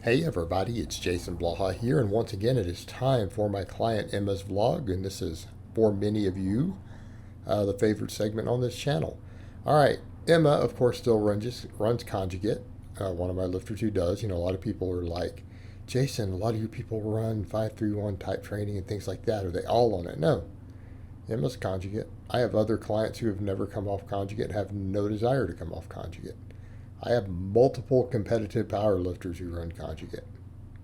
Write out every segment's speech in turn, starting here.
Hey everybody, it's Jason Blaha here, and once again it is time for my client Emma's vlog, and this is for many of you the favorite segment on this channel. All right, Emma, of course, still runs Conjugate. One of my lifters who does. You know, a lot of people are like, Jason, a lot of you people run 531 type training and things like that. Are they all on it? No, Emma's Conjugate. I have other clients who have never come off Conjugate and have no desire to come off Conjugate. I have multiple competitive power lifters who run Conjugate,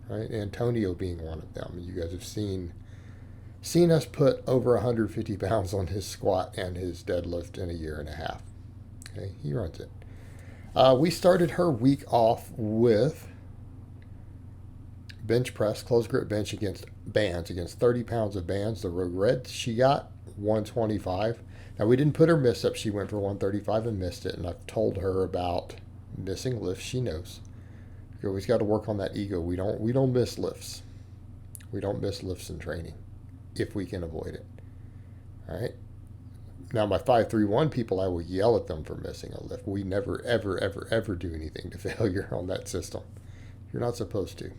right? Antonio being one of them. You guys have seen us put over 150 pounds on his squat and his deadlift in a year and a half. Okay, he runs it. We started her week off with bench press, close grip bench against bands, against 30 pounds of bands. The Rogue Red, she got 125. Now, we didn't put her miss up. She went for 135 and missed it. And I've told her about missing lifts. She knows. You always got to work on that ego. We don't miss lifts. We don't miss lifts in training if we can avoid it. All right. Now, my 531 people, I will yell at them for missing a lift. We never, ever, ever, ever do anything to failure on that system. You're not supposed to.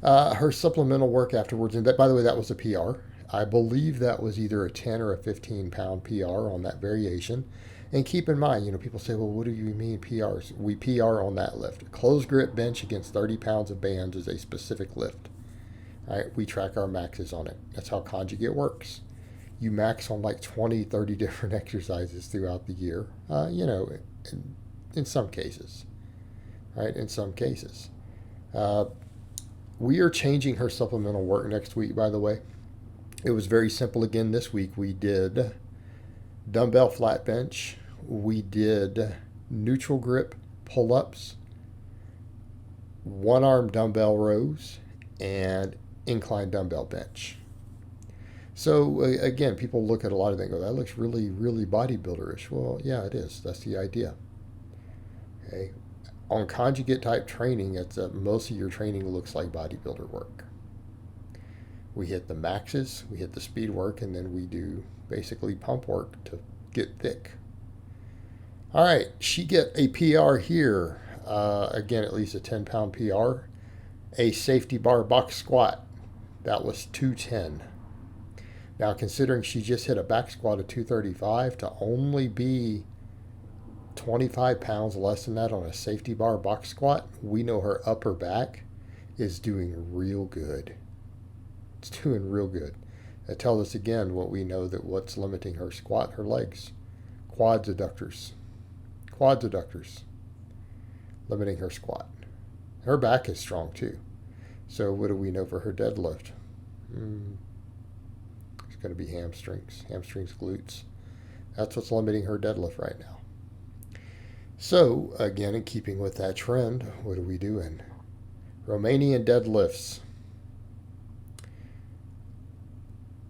Her supplemental work afterwards, and that, by the way, that was a PR. I believe that was either a 10 or a 15 pound PR on that variation. And keep in mind, you know, people say, well, what do you mean PRs? We PR on that lift. Closed grip bench against 30 pounds of bands is a specific lift. All right, we track our maxes on it. That's how Conjugate works. You max on like 20, 30 different exercises throughout the year, in some cases, right? In some cases. We are changing her supplemental work next week, by the way. It was very simple again this week. We did dumbbell flat bench. We did neutral grip pull-ups, one-arm dumbbell rows, and incline dumbbell bench. So again, people look at a lot of things and go, that looks really, really bodybuilder-ish. Well, yeah, it is. That's the idea. Okay. On Conjugate type training, most of your training looks like bodybuilder work. We hit the maxes, we hit the speed work, and then we do basically pump work to get thick. All right, she get a PR here. Again, at least a 10-pound PR. A safety bar box squat. That was 210. Now, considering she just hit a back squat of 235, to only be 25 pounds less than that on a safety bar box squat, we know her upper back is doing real good. It's doing real good. That tells us again what we know, that what's limiting her squat, her legs. Quads adductors. Limiting her squat. Her back is strong too. So what do we know for her deadlift? It's going to be hamstrings, glutes. That's what's limiting her deadlift right now. So again, in keeping with that trend, what are we doing? Romanian deadlifts.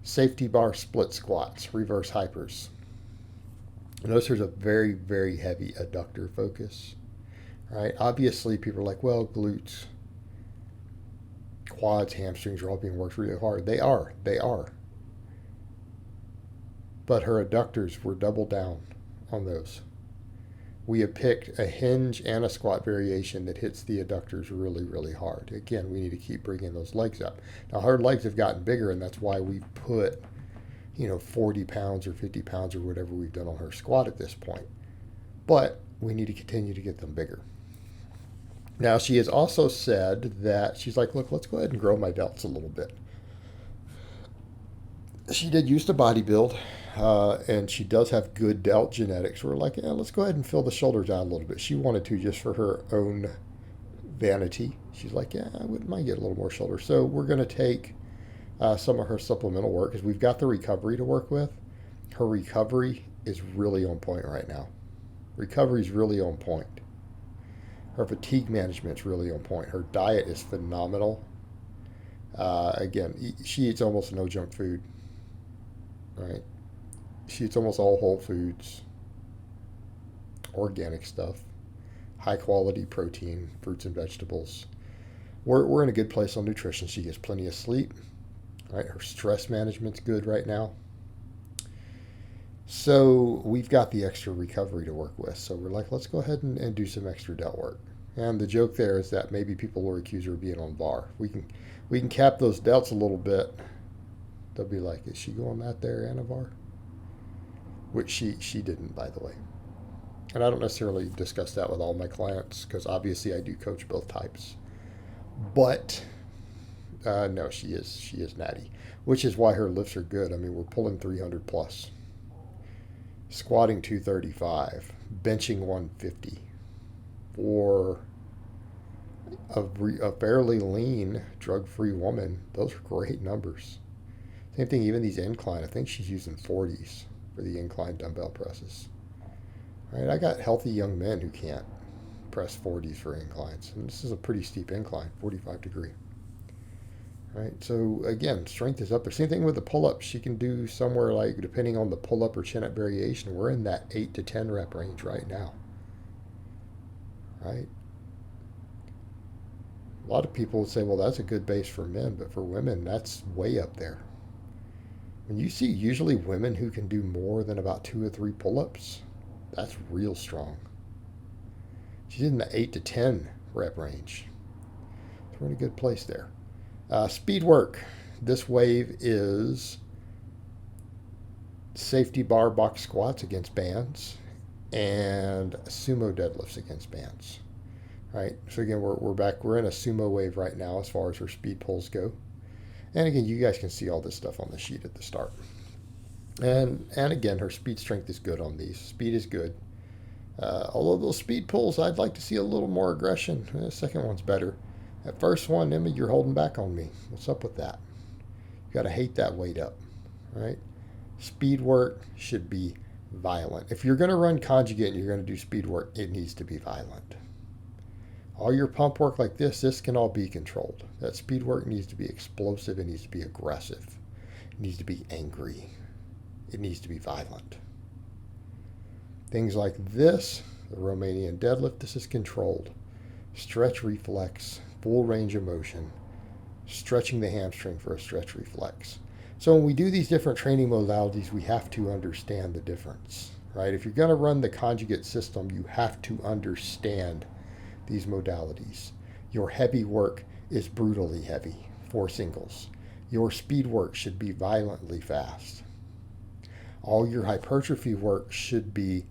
Safety bar split squats, reverse hypers. Notice there's a very, very heavy adductor focus. Right? Obviously, people are like, well, glutes, quads, hamstrings are all being worked really hard. They are. But her adductors were double down on those. We have picked a hinge and a squat variation that hits the adductors really, really hard. Again, we need to keep bringing those legs up. Now, her legs have gotten bigger, and that's why we put, 40 pounds or 50 pounds or whatever we've done on her squat at this point. But we need to continue to get them bigger. Now, she has also said that she's like, look, let's go ahead and grow my delts a little bit. She did used to bodybuild, and she does have good delt genetics. We're like, yeah, let's go ahead and fill the shoulders out a little bit. She wanted to just for her own vanity. She's like, yeah, I wouldn't mind getting a little more shoulder. So we're going to take some of her supplemental work, because we've got the recovery to work with. Her recovery is really on point right now. Recovery is really on point. Her fatigue management is really on point. Her diet is phenomenal. Again, she eats almost no junk food. Right? She eats almost all whole foods, organic stuff, high quality protein, fruits and vegetables. We're in a good place on nutrition. She gets plenty of sleep. Right? Her stress management's good right now. So we've got the extra recovery to work with. So we're like, let's go ahead and do some extra delt work. And the joke there is that maybe people will accuse her of being on VAR. We can cap those delts a little bit. They'll be like, is she going that there, Anna VAR? Which she didn't, by the way. And I don't necessarily discuss that with all my clients because obviously I do coach both types. But no, she is natty, which is why her lifts are good. I mean, we're pulling 300 plus, squatting 235, benching 150 for a fairly lean, drug-free woman. Those are great numbers. Same thing, even these incline. I think she's using 40s for the incline dumbbell presses. Right, I got healthy young men who can't press 40s for inclines, and this is a pretty steep incline, 45 degree. Right, so again, strength is up there. Same thing with the pull-ups. She can do somewhere like, depending on the pull-up or chin-up variation, we're in that 8 to 10 rep range right now. Right. A lot of people would say, well, that's a good base for men, but for women, that's way up there. When you see usually women who can do more than about 2 or 3 pull-ups, that's real strong. She's in the 8 to 10 rep range. So we're in a good place there. Speed work. This wave is safety bar box squats against bands and sumo deadlifts against bands. Right. So again, we're back. We're in a sumo wave right now as far as her speed pulls go. And again, you guys can see all this stuff on the sheet at the start. And again, her speed strength is good on these. Speed is good. Although those speed pulls, I'd like to see a little more aggression. The second one's better. That first one, Emma, you're holding back on me. What's up with that? You got to hate that weight up, right? Speed work should be violent. If you're going to run conjugate and you're going to do speed work, it needs to be violent. All your pump work like this can all be controlled. That speed work needs to be explosive. It needs to be aggressive. It needs to be angry. It needs to be violent. Things like this, the Romanian deadlift, this is controlled. Stretch reflex, full range of motion, stretching the hamstring for a stretch reflex. So when we do these different training modalities, we have to understand the difference, right? If you're going to run the conjugate system, you have to understand these modalities. Your heavy work is brutally heavy for singles. Your speed work should be violently fast. All your hypertrophy work should be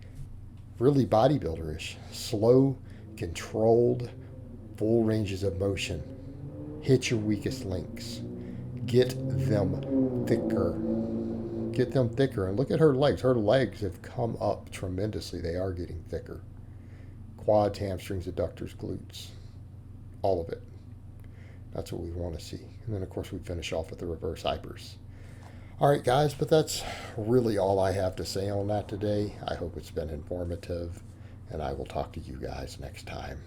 really bodybuilderish, slow, controlled, full ranges of motion. Hit your weakest links. Get them thicker. Get them thicker. And look at her legs. Her legs have come up tremendously. They are getting thicker. Quads, hamstrings, adductors, glutes. All of it. That's what we want to see. And then, of course, we finish off with the reverse hypers. All right, guys, but that's really all I have to say on that today. I hope it's been informative, and I will talk to you guys next time.